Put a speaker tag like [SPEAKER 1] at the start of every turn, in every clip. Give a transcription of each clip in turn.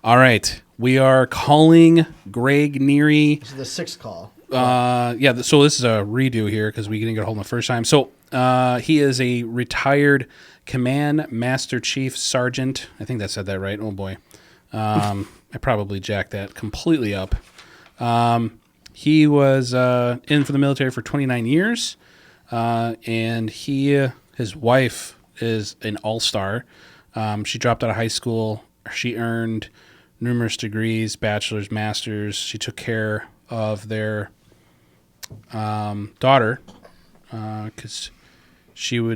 [SPEAKER 1] All right. We are calling Greg Neary.
[SPEAKER 2] This is the sixth call.
[SPEAKER 1] So this is a redo here because we didn't get a hold of him the first time. So he is a retired Command Master Chief Sergeant. I think that said that right. Oh, boy. I probably jacked that completely up. He was in for the military for 29 years, and his wife is an all-star. She dropped out of high school. She earned numerous degrees, bachelor's, master's. She took care of their daughter because their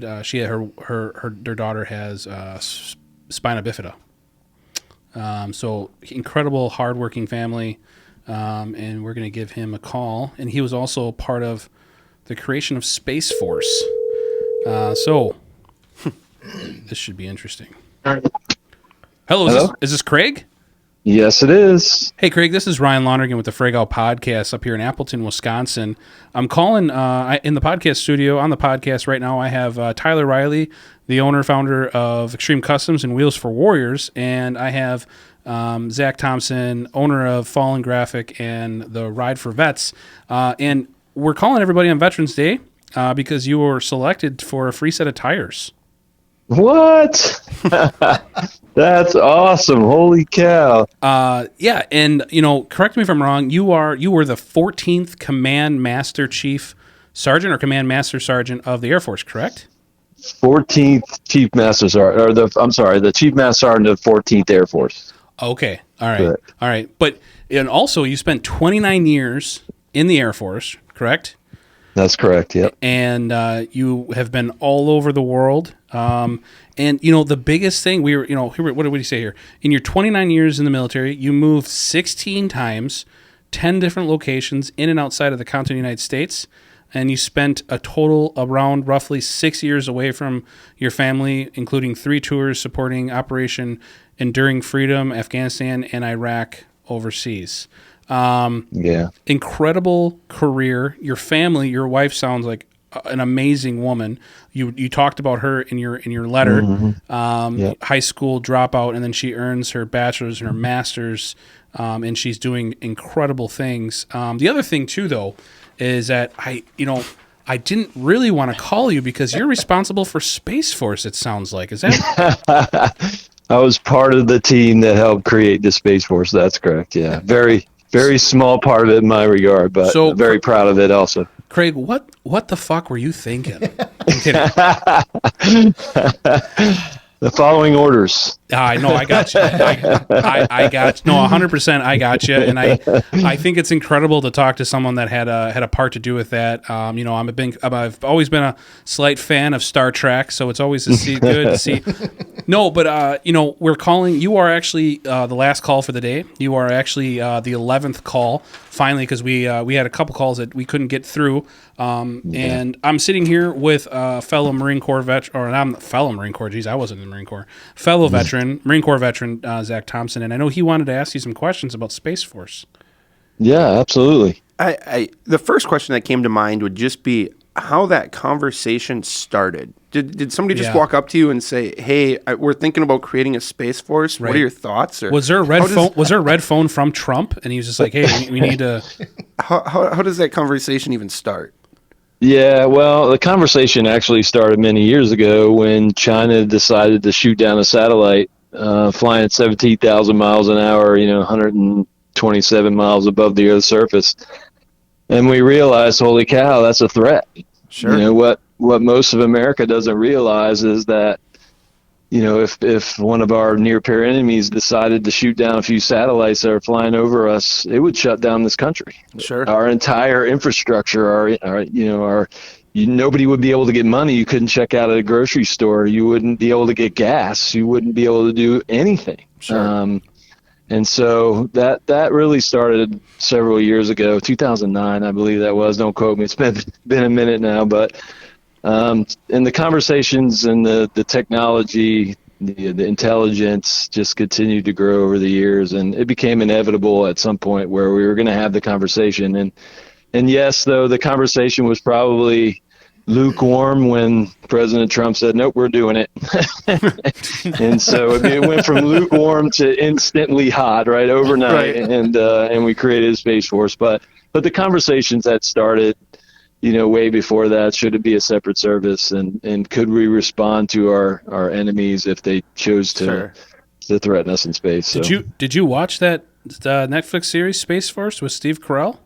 [SPEAKER 1] daughter has spina bifida. So incredible, hardworking family, and we're going to give him a call. And he was also part of the creation of Space Force. So this should be interesting. Hello. Is this Craig?
[SPEAKER 3] Yes, it is.
[SPEAKER 1] Hey, Craig, this is Ryan Lonergan with the Fragout podcast up here in Appleton, Wisconsin. I'm calling in the podcast studio. On the podcast right now, I have Tyler Riley, the owner, founder of Extreme Customs and Wheels for Warriors, and I have Zach Thompson, owner of Fallen Grafix and the Ride for Vets. And we're calling everybody on Veterans Day because you were selected for a free set of tires.
[SPEAKER 3] What? That's awesome. Holy cow.
[SPEAKER 1] Yeah, and correct me if I'm wrong, you were the 14th Command Master Chief Sergeant or Command Master Sergeant of the Air Force, correct?
[SPEAKER 3] 14th Chief Master Sergeant, the Chief Master Sergeant of 14th Air Force.
[SPEAKER 1] Okay. All right.
[SPEAKER 3] Correct.
[SPEAKER 1] All right. And also you spent 29 years in the Air Force, correct?
[SPEAKER 3] That's correct, yep.
[SPEAKER 1] And you have been all over the world. And, the biggest thing, what did we say here? In your 29 years in the military, you moved 16 times, 10 different locations in and outside of the continental United States, and you spent a total around roughly 6 years away from your family, including 3 tours supporting Operation Enduring Freedom, Afghanistan, and Iraq overseas. Incredible career. Your family, your wife sounds like an amazing woman. You talked about her in your letter.
[SPEAKER 3] Yep.
[SPEAKER 1] High school dropout, and then she earns her bachelor's and her master's, and she's doing incredible things. The other thing too, though, is that I didn't really want to call you because you're responsible for Space Force. It sounds like, is that?
[SPEAKER 3] I was part of the team that helped create the Space Force. That's correct. Yeah, very. Very small part of it in my regard, but very proud of it also.
[SPEAKER 1] Craig, what the fuck were you thinking?
[SPEAKER 3] The following orders.
[SPEAKER 1] I know, I got you. I got you. No, 100%. I got you, and I think it's incredible to talk to someone that had a part to do with that. I've always been a slight fan of Star Trek, so it's always good to see. No, but we're calling. You are actually the last call for the day. You are actually the 11th call finally because we had a couple calls that we couldn't get through. And I'm sitting here with a fellow Marine Corps veteran, or I'm fellow Marine Corps. Geez, I wasn't in the Marine Corps. Fellow veteran, Marine Corps veteran, Zach Thompson, and I know he wanted to ask you some questions about Space Force.
[SPEAKER 3] Yeah, absolutely.
[SPEAKER 4] The first question that came to mind would just be how that conversation started. Did somebody just walk up to you and say, "Hey, we're thinking about creating a Space Force. Right. What are your thoughts?" Or
[SPEAKER 1] was there a red phone? Was there a red phone from Trump? And he was just like, "Hey, we need to."
[SPEAKER 4] How does that conversation even start?
[SPEAKER 3] Yeah, well, the conversation actually started many years ago when China decided to shoot down a satellite flying at 17,000 miles an hour, 127 miles above the Earth's surface. And we realized, holy cow, that's a threat.
[SPEAKER 4] Sure.
[SPEAKER 3] What most of America doesn't realize is that, if one of our near-peer enemies decided to shoot down a few satellites that are flying over us, it would shut down this country.
[SPEAKER 4] Sure.
[SPEAKER 3] Our entire infrastructure, nobody would be able to get money. You couldn't check out at a grocery store. You wouldn't be able to get gas. You wouldn't be able to do anything.
[SPEAKER 4] Sure.
[SPEAKER 3] And so that really started several years ago, 2009, I believe that was. Don't quote me. It's been a minute now, but and the conversations and the technology, the intelligence just continued to grow over the years, and it became inevitable at some point where we were going to have the conversation. And yes, though, the conversation was probably lukewarm when President Trump said, "Nope, we're doing it." And so it went from lukewarm to instantly hot, right, overnight.
[SPEAKER 4] Right.
[SPEAKER 3] And we created a Space Force. But the conversations that started, way before that, should it be a separate service, and could we respond to our enemies if they chose to threaten us in space? So.
[SPEAKER 1] Did you watch that Netflix series Space Force with Steve Carell?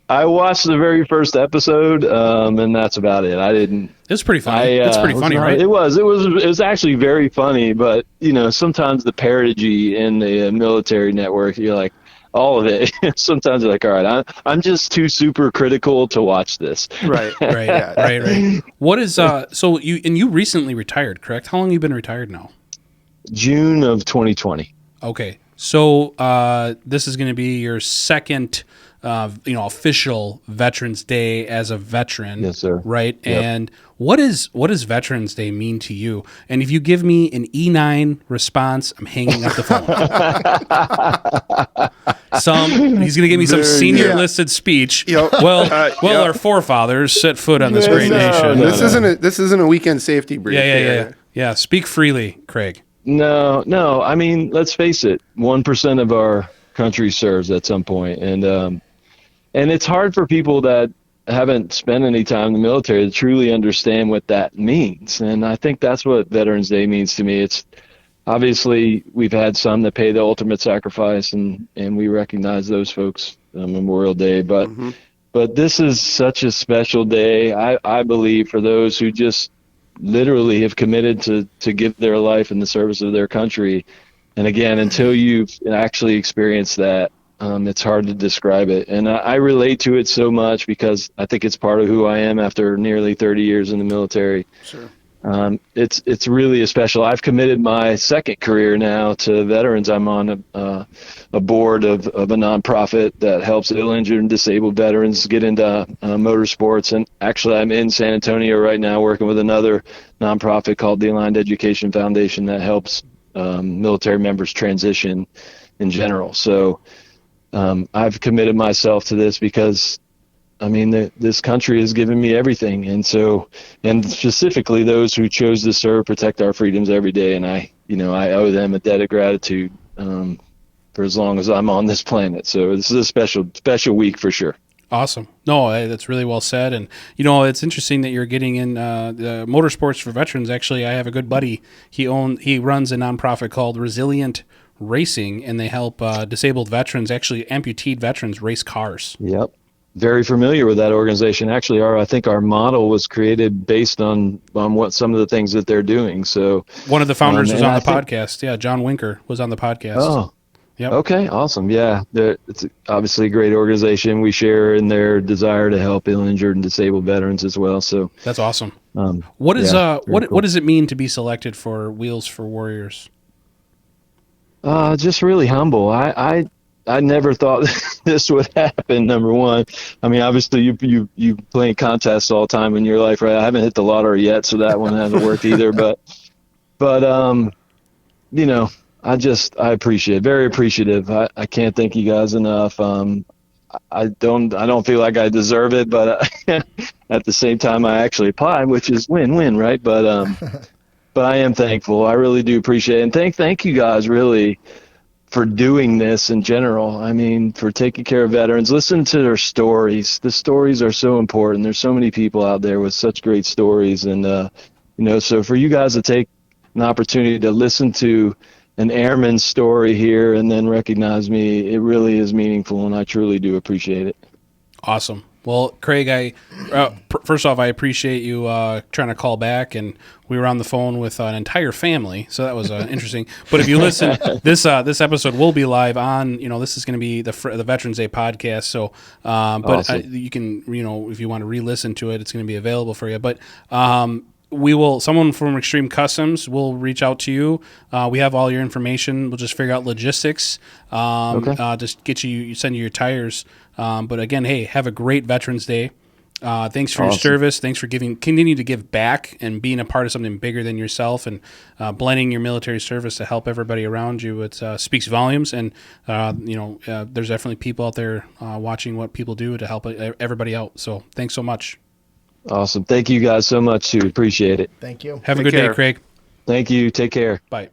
[SPEAKER 3] I watched the very first episode, and that's about it. I didn't.
[SPEAKER 1] It's pretty funny. It's pretty funny, right?
[SPEAKER 3] It was actually very funny, but sometimes the parody in the military network, you're like, all of it. Sometimes you're like, all right, I'm just too super critical to watch this.
[SPEAKER 4] Right.
[SPEAKER 1] Right. What is so you recently retired, correct? How long have you been retired now?
[SPEAKER 3] June of 2020.
[SPEAKER 1] Okay, so this is going to be your second, official Veterans Day as a veteran.
[SPEAKER 3] Yes, sir.
[SPEAKER 1] Right,
[SPEAKER 3] Yep.
[SPEAKER 1] and what does Veterans Day mean to you? And if you give me an E9 response, I'm hanging up the phone. He's going to give me some senior listed speech. Our forefathers set foot on this great nation.
[SPEAKER 4] This isn't a weekend safety brief.
[SPEAKER 1] Yeah. Speak freely, Craig.
[SPEAKER 3] No. I mean, let's face it. 1% of our country serves at some point, and it's hard for people that haven't spent any time in the military to truly understand what that means. And I think that's what Veterans Day means to me. It's obviously we've had some that pay the ultimate sacrifice, and we recognize those folks on Memorial Day. But this is such a special day, I believe, for those who just literally have committed to give their life in the service of their country. And again, until you've actually experienced that, it's hard to describe it. And I relate to it so much because I think it's part of who I am after nearly 30 years in the military.
[SPEAKER 4] Sure.
[SPEAKER 3] It's really a special. I've committed my second career now to veterans. I'm on a board of a nonprofit that helps ill, injured, and disabled veterans get into motorsports. And actually, I'm in San Antonio right now working with another nonprofit called the Aligned Education Foundation that helps military members transition in general. So I've committed myself to this because, I mean, this country has given me everything. And specifically those who chose to serve, protect our freedoms every day. And I owe them a debt of gratitude for as long as I'm on this planet. So this is a special week for sure.
[SPEAKER 1] Awesome. No, that's really well said. And, it's interesting that you're getting in the motorsports for veterans. Actually, I have a good buddy. He runs a nonprofit called Resilient Racing, and they help disabled veterans, actually amputee veterans, race cars.
[SPEAKER 3] Yep. Very familiar with that organization. Actually, I think our model was created based on what some of the things that they're doing. So
[SPEAKER 1] one of the founders was on the podcast. Yeah, John Winker was on the podcast.
[SPEAKER 3] Oh,
[SPEAKER 1] yep.
[SPEAKER 3] Okay, awesome. Yeah, it's obviously a great organization. We share in their desire to help ill, injured, and disabled veterans as well. So
[SPEAKER 1] that's awesome.
[SPEAKER 3] What
[SPEAKER 1] does it mean to be selected for Wheels for Warriors?
[SPEAKER 3] Just really humble. I never thought this would happen. Number one, I mean, obviously you play in contests all the time in your life, right? I haven't hit the lottery yet, so that one hasn't worked either. But I appreciate it. Very appreciative. I can't thank you guys enough. I don't feel like I deserve it, but at the same time, I actually applied, which is win-win, right? But I am thankful. I really do appreciate it, and thank you guys really for doing this in general. I mean, for taking care of veterans. Listen to their stories. The stories are so important. There's so many people out there with such great stories, and so for you guys to take an opportunity to listen to an airman's story here and then recognize me, it really is meaningful, and I truly do appreciate it.
[SPEAKER 1] Awesome. Well, Craig, first off, I appreciate you trying to call back, and we were on the phone with an entire family, so that was interesting. But if you listen, this episode will be live on. This is going to be the Veterans Day podcast. So, but
[SPEAKER 3] awesome.
[SPEAKER 1] You can, if you want to re-listen to it, it's going to be available for you. But someone from Extreme Customs will reach out to you. We have all your information. We'll just figure out logistics. Just get you send you your tires. But again, hey, have a great Veterans Day. Thanks for your service. Thanks for continue to give back and being a part of something bigger than yourself, and blending your military service to help everybody around you. It speaks volumes, and there's definitely people out there watching what people do to help everybody out. So thanks so much.
[SPEAKER 3] Awesome. Thank you guys so much too. Appreciate it.
[SPEAKER 2] Thank you.
[SPEAKER 1] Have a
[SPEAKER 4] Take
[SPEAKER 1] good
[SPEAKER 4] care.
[SPEAKER 1] day, Craig.
[SPEAKER 3] Thank you. Take care.
[SPEAKER 1] Bye.